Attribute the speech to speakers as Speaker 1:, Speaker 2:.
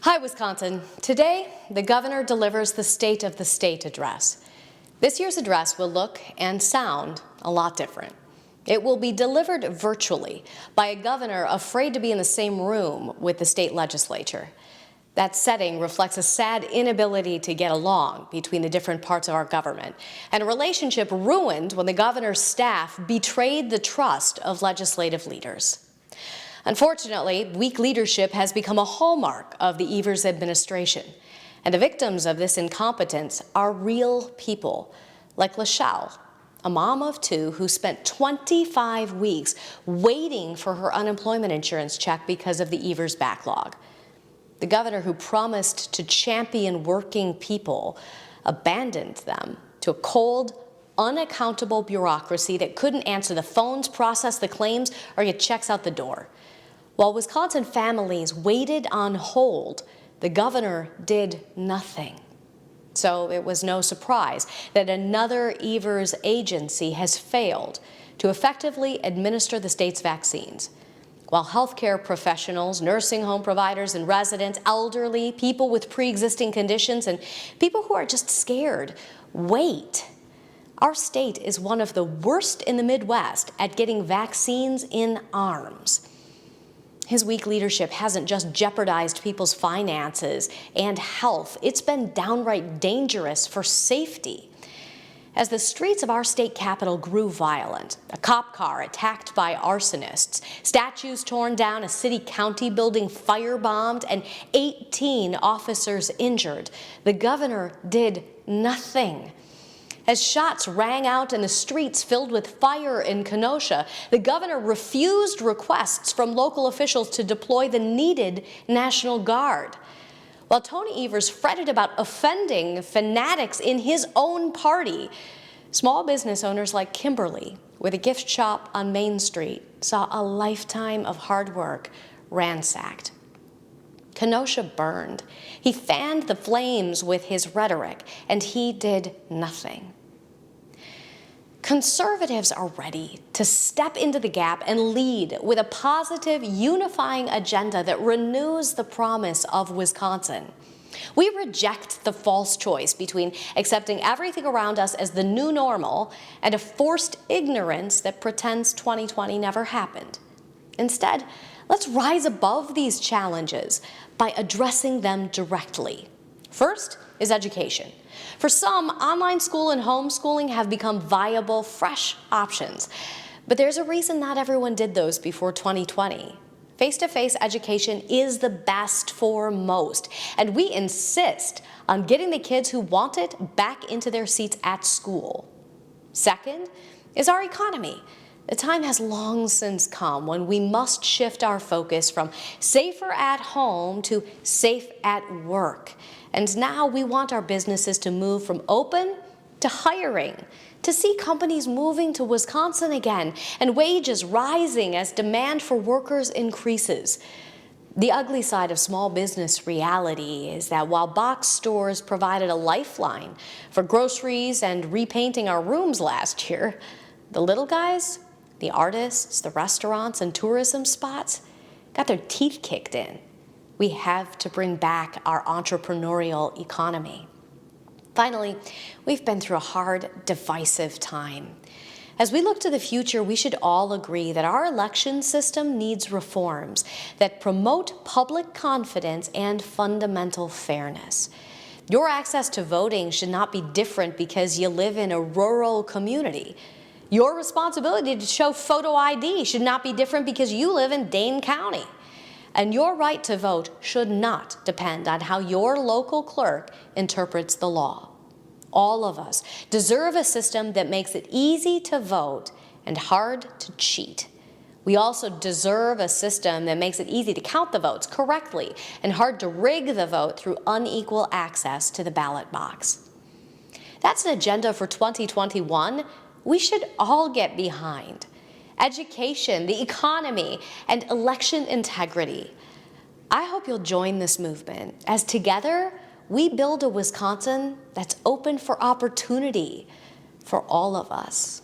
Speaker 1: Hi, Wisconsin. Today, the governor delivers the State of the State address. This year's address will look and sound a lot different. It will be delivered virtually by a governor afraid to be in the same room with the state legislature. That setting reflects a sad inability to get along between the different parts of our government, and a relationship ruined when the governor's staff betrayed the trust of legislative leaders. Unfortunately, weak leadership has become a hallmark of the Evers administration, and the victims of this incompetence are real people, like Lachelle, a mom of two who spent 25 weeks waiting for her unemployment insurance check because of the Evers backlog. The governor who promised to champion working people abandoned them to a cold, unaccountable bureaucracy that couldn't answer the phones, process the claims, or get checks out the door. While Wisconsin families waited on hold, the governor did nothing. So it was no surprise that another Evers agency has failed to effectively administer the state's vaccines. While healthcare professionals, nursing home providers and residents, elderly, people with pre-existing conditions, and people who are just scared wait. Our state is one of the worst in the Midwest at getting vaccines in arms. His weak leadership hasn't just jeopardized people's finances and health, it's been downright dangerous for safety. As the streets of our state capital grew violent, a cop car attacked by arsonists, statues torn down, a city-county building firebombed, and 18 officers injured, the governor did nothing. As shots rang out in the streets filled with fire in Kenosha, the governor refused requests from local officials to deploy the needed National Guard. While Tony Evers fretted about offending fanatics in his own party, small business owners like Kimberly, with a gift shop on Main Street, saw a lifetime of hard work ransacked. Kenosha burned. He fanned the flames with his rhetoric, and he did nothing. Conservatives are ready to step into the gap and lead with a positive, unifying agenda that renews the promise of Wisconsin. We reject the false choice between accepting everything around us as the new normal and a forced ignorance that pretends 2020 never happened. Instead, let's rise above these challenges by addressing them directly. First is education. For some, online school and homeschooling have become viable, fresh options. But there's a reason not everyone did those before 2020. Face-to-face education is the best for most, and we insist on getting the kids who want it back into their seats at school. Second is our economy. The time has long since come when we must shift our focus from safer at home to safe at work. And now we want our businesses to move from open to hiring, to see companies moving to Wisconsin again, and wages rising as demand for workers increases. The ugly side of small business reality is that while box stores provided a lifeline for groceries and repainting our rooms last year, the little guys, the artists, the restaurants, and tourism spots got their teeth kicked in. We have to bring back our entrepreneurial economy. Finally, we've been through a hard, divisive time. As we look to the future, we should all agree that our election system needs reforms that promote public confidence and fundamental fairness. Your access to voting should not be different because you live in a rural community. Your responsibility to show photo ID should not be different because you live in Dane County. And your right to vote should not depend on how your local clerk interprets the law. All of us deserve a system that makes it easy to vote and hard to cheat. We also deserve a system that makes it easy to count the votes correctly and hard to rig the vote through unequal access to the ballot box. That's an agenda for 2021 we should all get behind. Education, the economy, and election integrity. I hope you'll join this movement as together we build a Wisconsin that's open for opportunity for all of us.